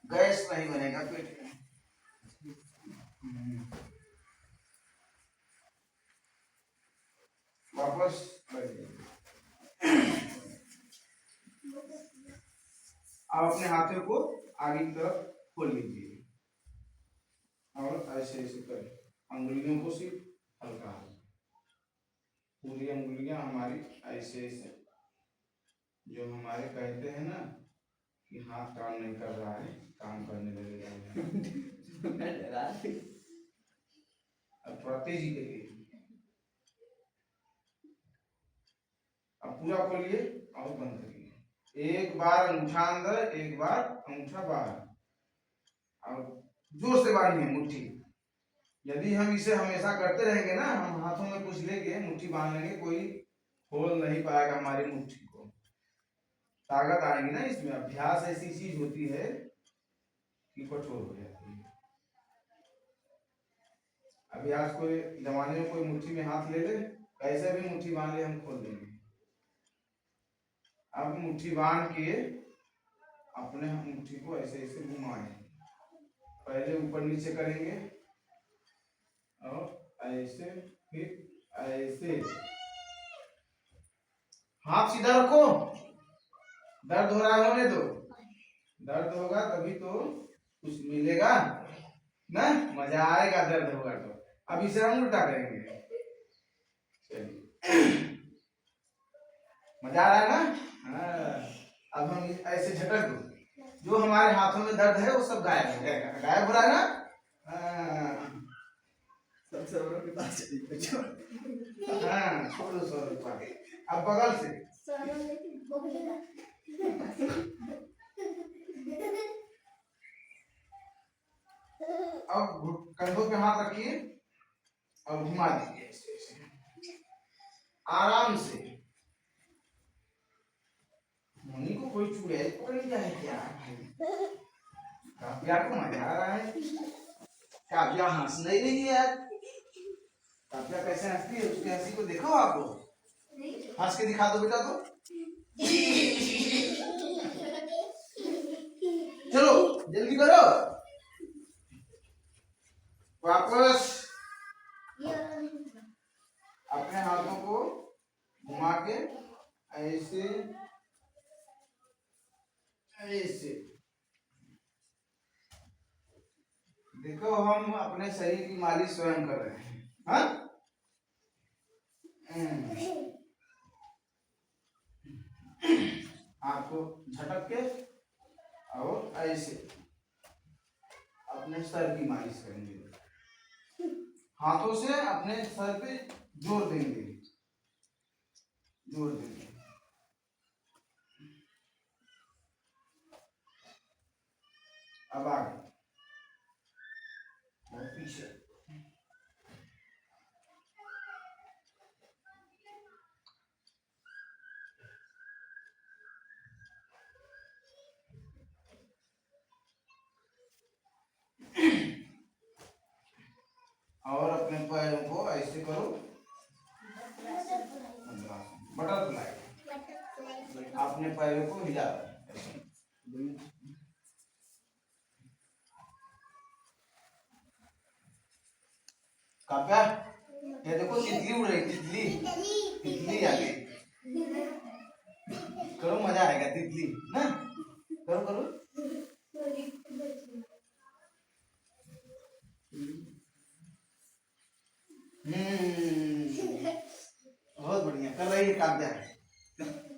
गैस नहीं बनेगा पेट में। वापस बैठिए। आप अपने हाथों को आगे की तरफ खोल लीजिए और ऐसे ऐसे करें, अंगुलियों को सिर्फ हल्का हल्का, पूरी अंगुलियां हमारी ऐसे ऐसे, जो हमारे कहते हैं ना कि हाथ काम नहीं कर रहा है, काम करने लगेगा। मैं डरा थी। अब थोड़ा तेजी करिए, अब पूरा खोलिए और बंद करिए। एक बार अंगूठा अंदर, एक बार अंगूठा बाहर, और जोर से बांधिए मुट्ठी। यदि हम इसे हमेशा करते रहेंगे ना, हम हाथों में कुछ लेके मुट्ठी बांध लेंगे, कोई खोल नहीं पाएगा हमारी मुट्ठी को, ताकत आएगी ना इसमें। अभ्यास ऐसी चीज होती है कि कठोर हो जाती है। अभ्यास कोई जमाने में कोई मुट्ठी में हाथ ले ले, कैसे भी मुट्ठी बांध ले, हम खोल देंगे। अब मुट्ठी बांध के अपने मुट्ठी को ऐसे ऐसे घुमाएं, पहले ऊपर नीचे करेंगे और ऐसे, फिर ऐसे। हाथ सीधा रखो, दर्द हो रहा है होने दो, दर्द होगा तभी तो कुछ मिलेगा ना, मजा आएगा दर्द होगा तो। अब इसे हम उल्टा करेंगे, चलिए मजा आ रहा है ना। हाँ, अब हम ऐसे झटक दो, जो हमारे हाथों में दर्द है वो सब गायब हो जाएगा, गायब हो रहा है ना। सब सरों के पास चली हाँ, छोड़ो 100 रुपया। अब बगल से अब कंधों पे हाथ रखिए और घुमा दीजिए ऐसे ऐसे आराम से। मुनि को कोई चुड़ैल पकड़ लिया है क्या भाई? काव्या को मजा आ रहा है, काव्या हंस नहीं रही है यार। काव्या कैसे हंसती है, उसकी हंसी को देखो आप लोग, हंस के दिखा दो बेटा। तो चलो जल्दी करो, वापस अपने हाथों को घुमा के ऐसे ऐसे। देखो हम अपने शरीर की मालिश स्वयं कर रहे हैं। हाँ, हाथ को झटक के और ऐसे अपने सर की मालिश करेंगे, हाथों से अपने सर पे जोर देंगे, जोर देंगे। अब आगे और पीछे। और अपने पैरों को ऐसे करो, बटरफ्लाई, अपने पैरों को हिला ऐसे। काव्या, ये देखो तितली उड़ रही, तितली तितली आ गई, करो मजा आएगा तितली ना, करो करो। बहुत बढ़िया कर रही है काव्या।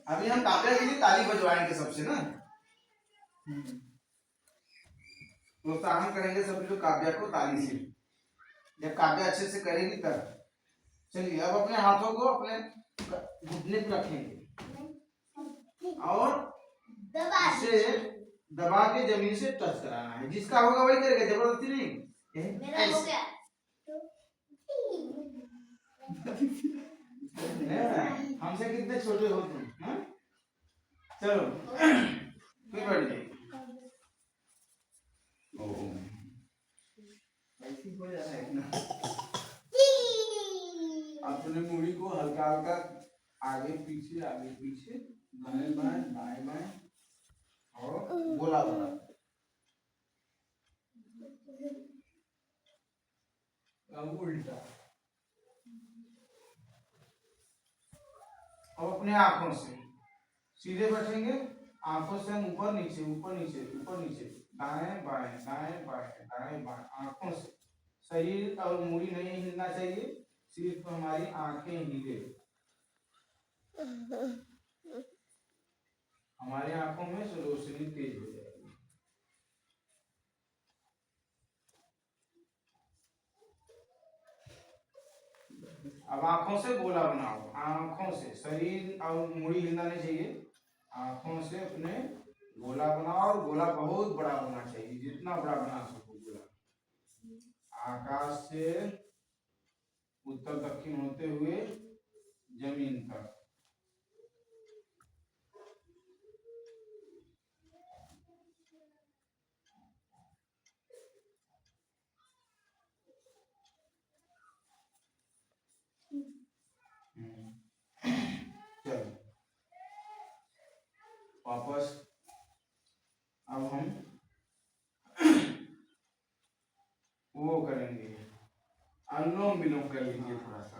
अभी हम काव्या के लिए ताली बजवाएंगे सबसे ना, प्रोत्साहन करेंगे सभी लोग काव्या को ताली से, जब काव्या अच्छे से करेगी तब। चलिए अब अपने हाथों को अपने घुटने पे रखेंगे और इसे दबा के जमीन से टच कराना है, जिसका होगा वही करेगा, जबरदस्ती नहीं। मेरा हो गया। हमसे कितने छोटे हो तुम, हाँ? चलो फिर बैठ जाइए। ऐसी हो जा रहा है ना। अपने मुड़ी को हल्का हल्का आगे पीछे दाएं बाएं दाएं बाएं और गोला बना। अब उल्टा, अब अपने आंखों से सीधे बैठेंगे, आंखों से हम ऊपर नीचे ऊपर नीचे ऊपर नीचे, दाएं बाएं दाएं बाएं दाएं बाएं, आंखों से। शरीर और मूड़ी नहीं हिलना चाहिए, सिर्फ हमारी आंखें हिले। हमारी आंखों में से रोशनी तेज हो जाएगी। अब आंखों से गोला बनाओ, आंखों से, शरीर और मूड़ी हिलना नहीं चाहिए, आंखों से अपने गोला बनाओ। और गोला बहुत बड़ा होना चाहिए, जितना बड़ा बना सको गोला। आकाश से उत्तर दक्षिण होते हुए जमीन तक। चलो वापस अब हम वो करेंगे, अनुलोम विलोम कर लीजिए थोड़ा सा।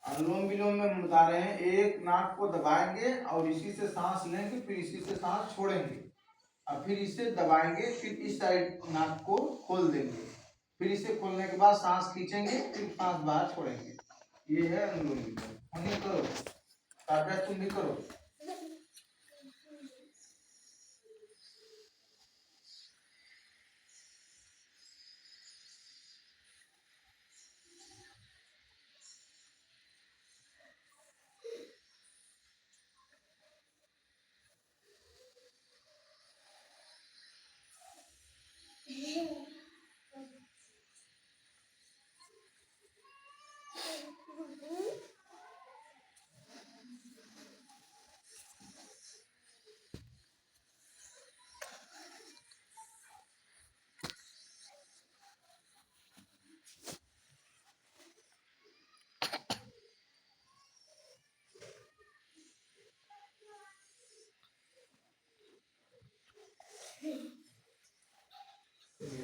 अनुलोम विलोम में हम बता रहे हैं, एक नाक को दबाएंगे और इसी से सांस लेंगे, फिर इसी से सांस छोड़ेंगे, और फिर इसे दबाएंगे, फिर इस साइड नाक को खोल देंगे, फिर इसे खोलने के बाद सांस खींचेंगे, फिर सांस बाहर छोड़ेंगे। ये है अनुलोम विलोम। हम ही करो, ताकि तुम भी करो।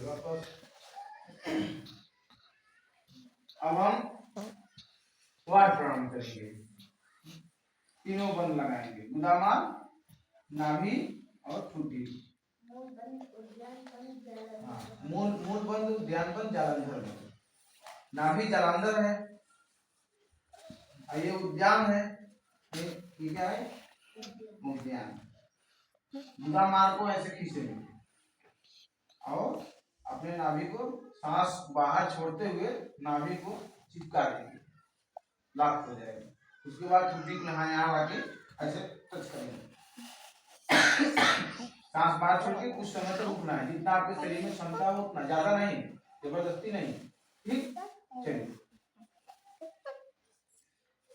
वापस अब हम वायु प्राणायाम करेंगे। तीनों बंद लगाएंगे, गुदामार, नाभि और ठुड्डी। मूल बंद, ध्यान बंद, जालंधर बंद। नाभि जालंधर है, ये उद्यान है, ये क्या है? उद्यान। गुदामार को ऐसे खींचेंगे और अपने नाभि को सांस बाहर छोड़ते हुए नाभि को चिपका देंगे, लॉक हो जाएगा। उसके बाद ठुड्डी को यहाँ आके ऐसे टच करेंगे। सांस बाहर छोड़ के कुछ समय तक रुकना है, जितना आपके शरीर में क्षमता हो उतना, ज्यादा नहीं, जबरदस्ती नहीं। ठीक, चलिए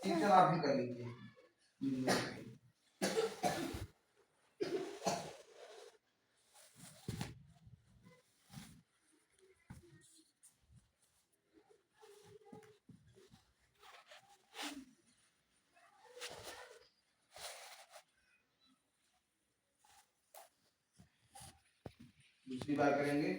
ठीक, चलो आप भी कर लीजिए। दूसरी बार करेंगे।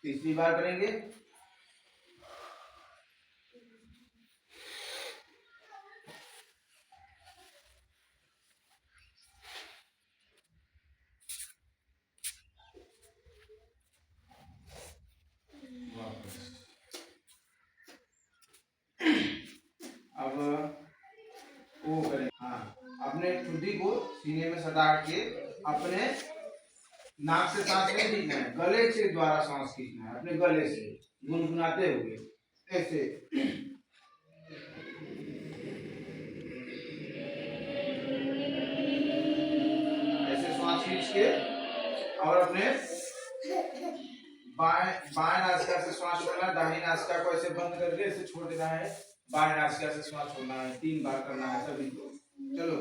तीसरी बार करेंगे। अब वो करें, हाँ, अपने ठुड्डी को सीने में सटा के अपने नाक से सांस नहीं खींचना है, गले से द्वारा सांस खींचना है, अपने गले से गुनगुनाते हुए ऐसे। ऐसे सांस खींच के और अपने बाएं नासिका से श्वास छोड़ना, दाहिनी नासिका को ऐसे बंद करके ऐसे छोड़ देना है, बाएं नासिका से श्वास छोड़ना है। 3 बार करना है सभी को। चलो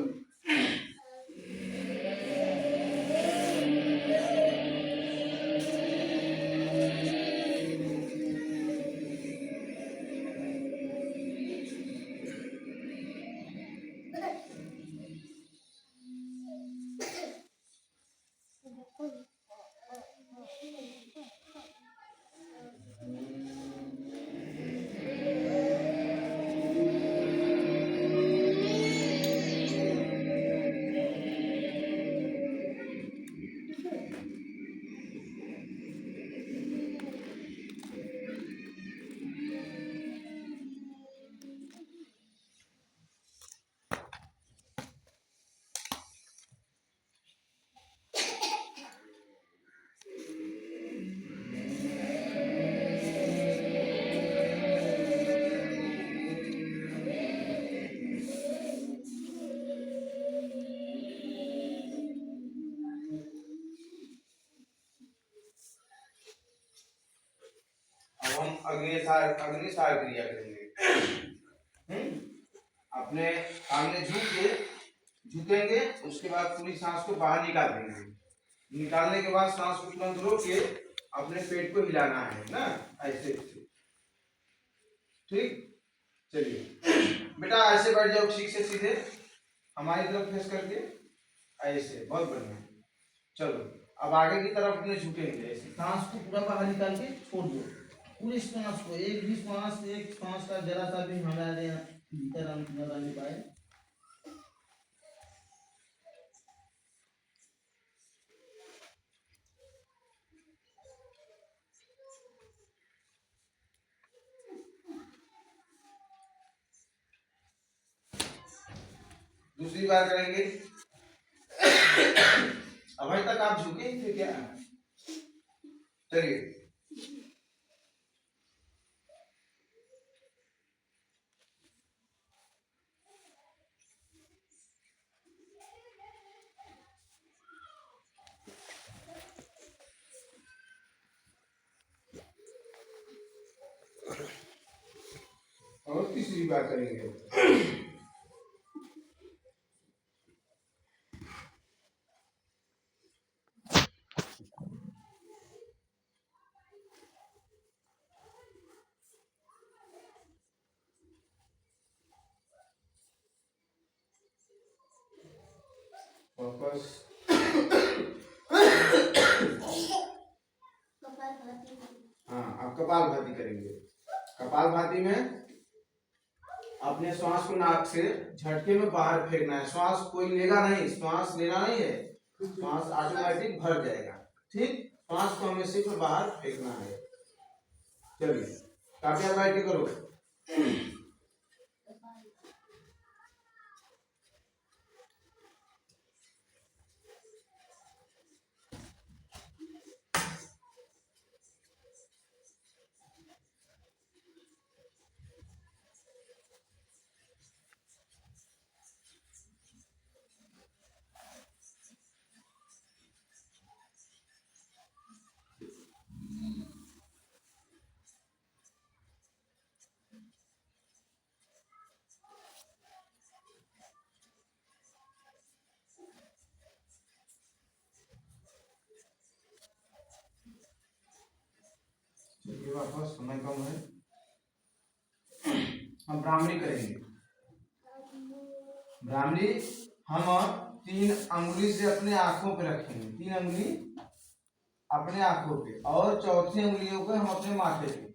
हम अग्निसार क्रिया करेंगे। अपने सामने झुकेंगे, उसके बाद पूरी सांस को बाहर निकाल देंगे। निकालने के बाद सांस को तुरंत रोक के अपने पेट को हिलाना है ना, ऐसे। ठीक, चलिए बेटा ऐसे बैठ जाओ, ठीक से सीधे हमारी तरफ फेस करके, ऐसे, बहुत बढ़िया। चलो अब आगे की तरफ अपने झुकेंगे ऐसे। सांस को पूरा बाहर निकाल के छोड़ दो, पूरी सांस को, एक सांस का जरा सा भी हमारे भीतर अंदर आने पाए। दूसरी बार करेंगे। अभी तक आप झुके ही थे क्या? चलिए और तीसरी बार करेंगे। वापस कपालभाति। हाँ, अब कपालभाति करेंगे। कपालभाति में अपने श्वास को नाक से झटके में बाहर फेंकना है। श्वास कोई लेगा नहीं, श्वास लेना नहीं है, श्वास ऑटोमेटिक भर जाएगा। ठीक, श्वास को हमें सिर्फ बाहर फेंकना है। चलिए काफी बैठ के करो। चलिए वापस, समय कम है। हम ब्राह्मणी करेंगे। ब्राह्मणी हम 3 अंगुली से अपने आंखों पे रखेंगे, 3 अंगुली अपने आंखों पे, और चौथी अंगुलियों को हम अपने माथे पे,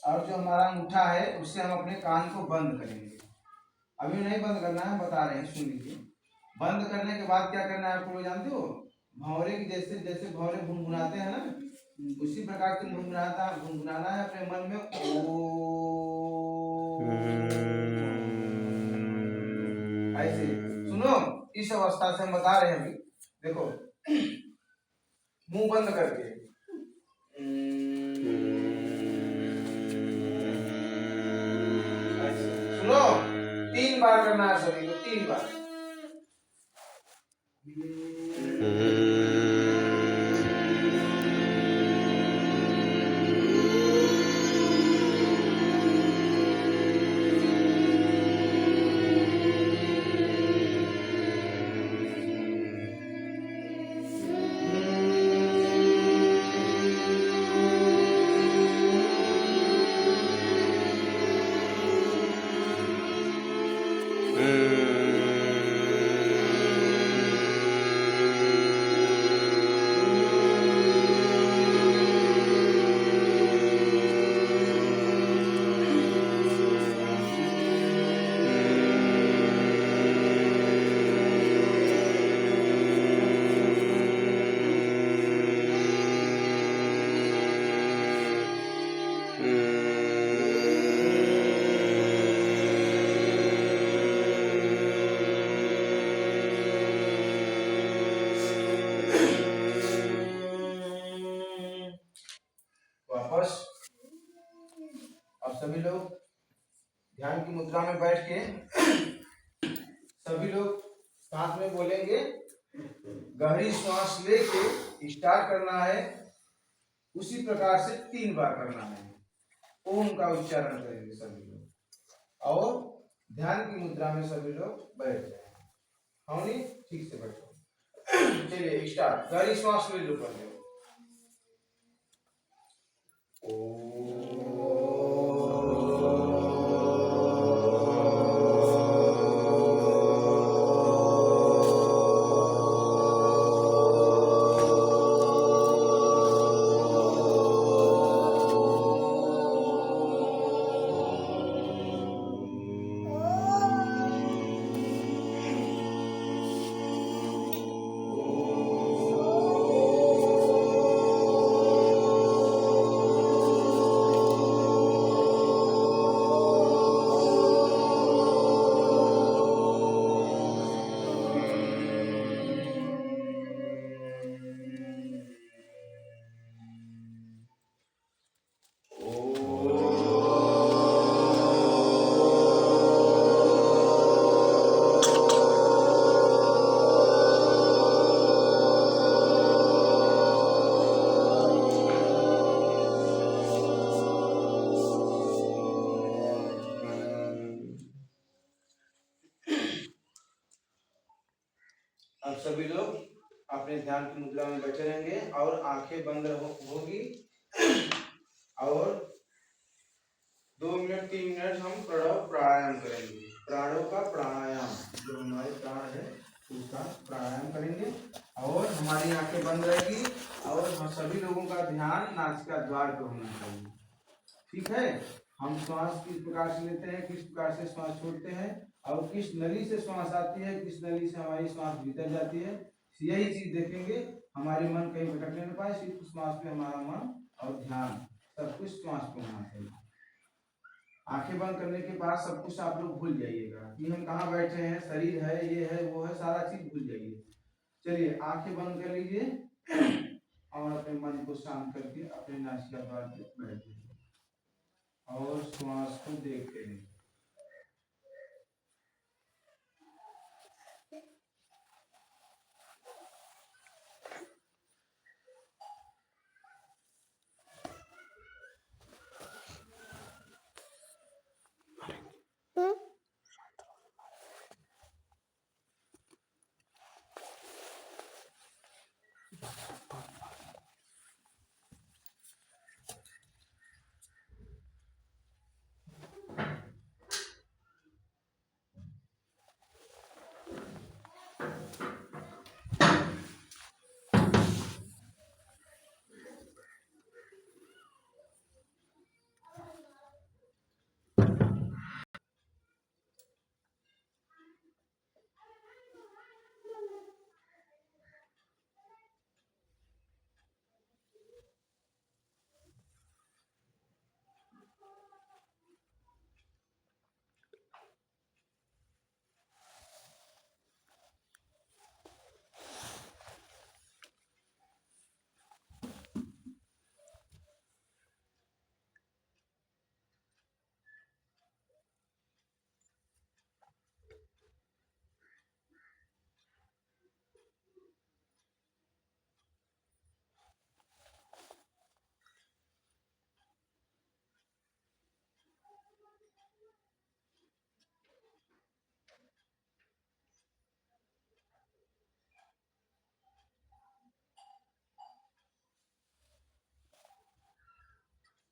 और जो हमारा अंगूठा है उससे हम अपने कान को बंद करेंगे। अभी नहीं बंद करना है, बता रहे हैं, सुन लीजिए। बंद करने के बाद क्या करना है आपको लोग जानते हो? भंवरे की जैसे भंवरे गुनगुनाते हैं ना, उसी प्रकार से गुनगुनाना है अपने मन में। ऐसे सुनो, इस अवस्था से हम बता रहे हैं। अभी देखो, मुंह बंद करके सुनो, 3 बार करना है सभी को, 3 बार। वापस। अब सभी लोग ध्यान की मुद्रा में बैठ के सभी लोग साथ में बोलेंगे। गहरी श्वास लेके स्टार्ट करना है, उसी प्रकार से 3 बार करना है। ओम का उच्चारण करेंगे सभी लोग और ध्यान की मुद्रा में सभी लोग बैठ जाए। हाँ नहीं, ठीक से बैठो। चलिए स्टार्ट। गहरी श्वास ले लो पहले। अब सभी लोग अपने ध्यान की मुद्रा में बैठे रहेंगे और आंखें बंद होगी और 2 मिनट 3 मिनट हम प्रणव प्राणायाम करेंगे। प्राणों का प्राणायाम, जो हमारे प्राण है उसका प्राणायाम करेंगे और हमारी आंखें बंद रहेगी और हम सभी लोगों का ध्यान नासिका द्वार पर होना चाहिए। ठीक है, हम श्वास किस प्रकार से लेते हैं, किस प्रकार से श्वास छोड़ते हैं और किस नली से श्वास आती है, किस नली से हमारी श्वास भीतर जाती है, यही चीज देखेंगे। हमारे मन कहीं भटकने न पाए, सिर्फ श्वास पे हमारा मन और ध्यान सब कुछ श्वास पे होना चाहिए। आंखें बंद करने के बाद सब कुछ आप लोग भूल जाइएगा कि हम कहाँ बैठे हैं, शरीर है, ये है, वो है, सारा चीज भूल जाइए। चलिए आंखें बंद कर लीजिए और अपने मन को शांत करके अपने नासिका द्वार पे बैठ जाइए और श्वास को देखते हैं।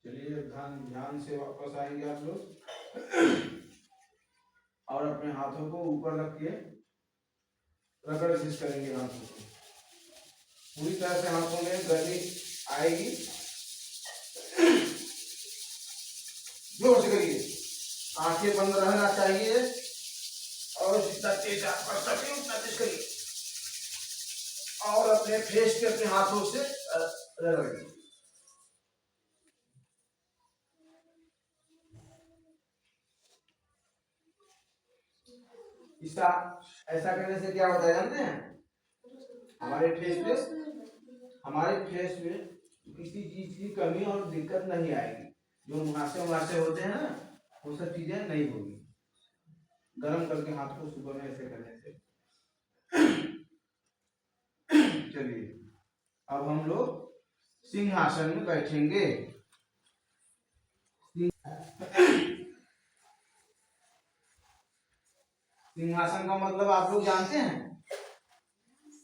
चलिए ध्यान से वापस आएंगे आप लोग और अपने हाथों को ऊपर रख के रगड़ घिस करेंगे हाथों को। पूरी तरह से हाथों में गर्मी आएगी। जोर से करिए, आंखें बंद रहना चाहिए और जितना तेज आप कर सके उतना तेज करिए और अपने फेस पे अपने हाथों से रगड़िए। इसका ऐसा करने से क्या होता है जानते हैं? हमारे फेस पे किसी चीज की कमी और दिक्कत नहीं आएगी। जो मुहासे होते हैं ना, वो सब चीजें नहीं होगी। गर्म करके हाथ को सुबह में ऐसे करने से। चलिए अब हम लोग सिंहासन में बैठेंगे। सिंहासन का मतलब आप लोग जानते हैं?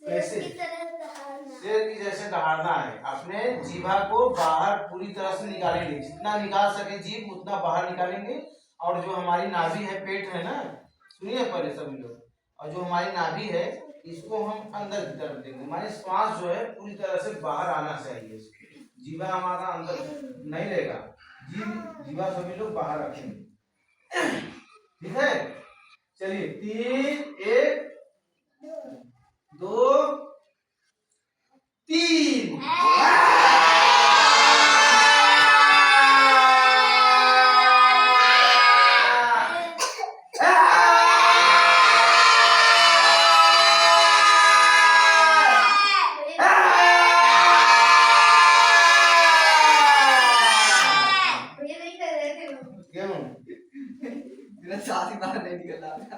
कैसे? शेर की तरह दहाड़ना। शेर की जैसे दहाड़ना है। अपने जीभा को बाहर पूरी तरह से निकालेंगे, जितना निकाल सके जीभ उतना बाहर निकालेंगे। और जो हमारी नाभि है, पेट है ना, सुनिए पहले सभी लोग, और जो हमारी नाभि है इसको हम अंदर की तरफ देंगे, हमारे श्वास जो है पूरी तरह से बाहर आना चाहिए। जीभा हमारा अंदर नहीं रहेगा, जीभा सभी लोग बाहर रखेंगे, ठीक है? चलिए 3 1 2 3। ये नहीं कर रहे थे लोग। क्यों? मेरा साथ ही बाहर नहीं निकल रहा था।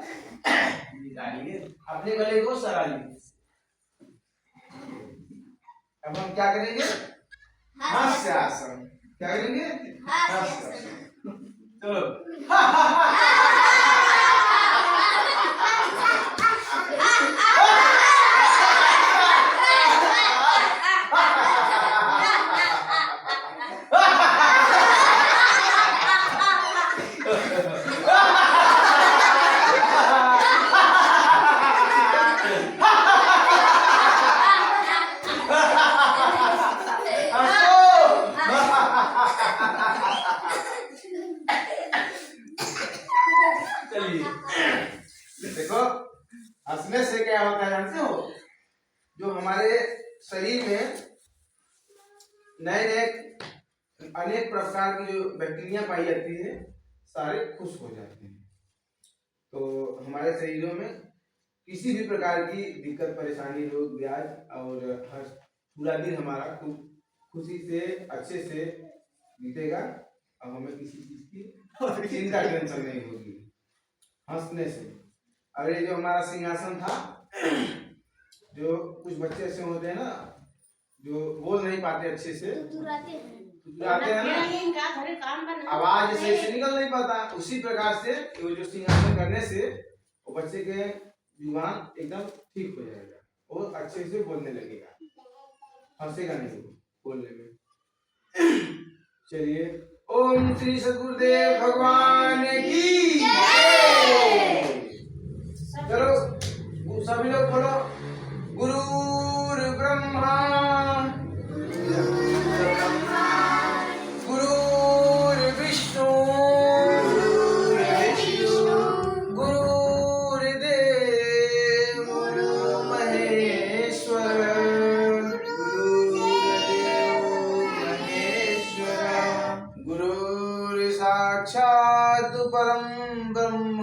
निकालिए अपने गले को सराइए। अब हम क्या करेंगे? हास्यासन। क्या करेंगे? हास्यासन। चलो चलिए देखो, हंसने से क्या होता है जानते हो? जो हमारे शरीर में नए नए अनेक प्रकार की जो बैक्टीरिया पाई जाती है, सारे खुश हो जाते हैं। तो हमारे शरीरों में किसी भी प्रकार की दिक्कत, परेशानी, रोग, ब्याज और हर पूरा दिन हमारा खुशी से अच्छे से बीतेगा और हमें किसी चीज की चिंता, टेंशन नहीं होगी हंसने से। और ये जो हमारा सिंहासन था, जो कुछ बच्चे ऐसे होते हैं ना जो बोल नहीं पाते अच्छे से, तुतुराते हैं ना, आवाज सही से निकल नहीं पाता, उसी प्रकार से वो जो सिंहासन करने से वो बच्चे के जुबान एकदम ठीक हो जाएगा, वो अच्छे से बोलने लगेगा, हंसेगा नहीं वो बोलने में। चलिए, ओम श्री सद्गुरुदेव भगवान की जय। चलो सभी लोग बोलो, गुरुर् ब्रह्मा गुरुर्विष्णु गुरुर्देव महेश्वर गुरुर् साक्षात् परम ब्रह्म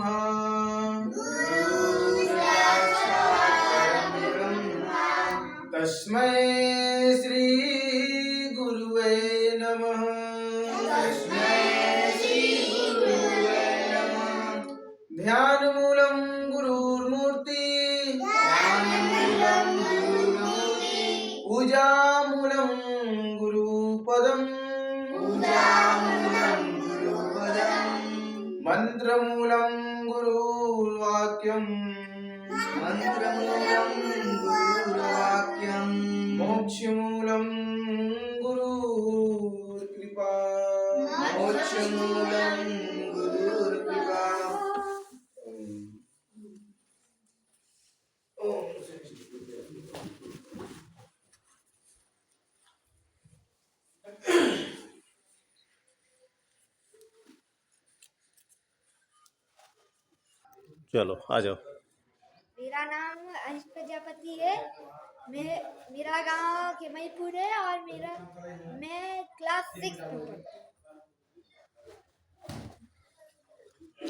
तस्मै श्री गुरुवे नमः। ध्यान मूलम गुरुर्मूर्ति, पूजा मूलम गुरुपदम, मंत्र मूलम गुरुर्वाक्यम, मोक्ष मूलम गुरुर्कृपा, चलो आ जाओ। मेरा नाम अंश प्रजापति है। मेरा गांव केमईपुर है और मैं क्लास 6 में पढ़ता हूँ।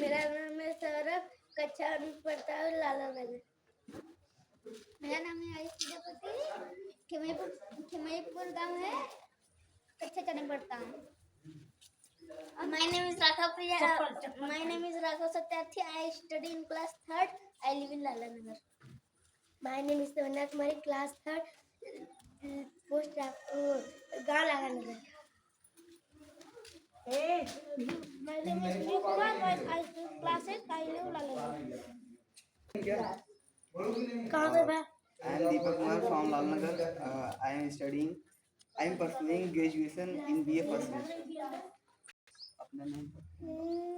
मेरा नाम है सौरभ, कक्षा में पढ़ता हूँ लाला नगर। मेरा नाम है अंश प्रजापति, केमईपुर गांव है, कक्षा 4 में पढ़ता हूँ। My name is Raghav Satyarthi. I study in class 3rd. I live in Lalanagar. My name is Savanya Kumari, class 3rd, post गाँव Lalanagar. My name is Vijay Kumar. My class is I live Lalanagar. कहाँ से मैं? I am Deepak Kumar from Lalnagar. I am studying. I am pursuing graduation in BA first semester. अपना नाम?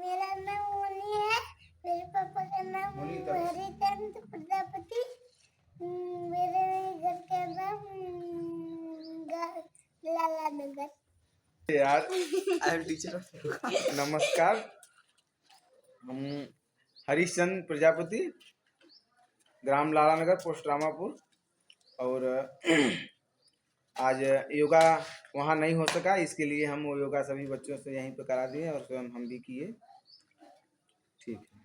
मेरा नाम मोनी है। मेरे पापा का नाम हरिचंद प्रजापति। मेरे घर का नाम लाला नगर। यार I am teacher of yoga. नमस्कार, हम हरिश्चंद प्रजापति, ग्राम लालानगर, पोस्ट रामापुर। और आज योगा वहाँ नहीं हो सका, इसके लिए हम वो योगा सभी बच्चों से यहीं पे करा दिए और स्वयं हम भी किए। ठीक है।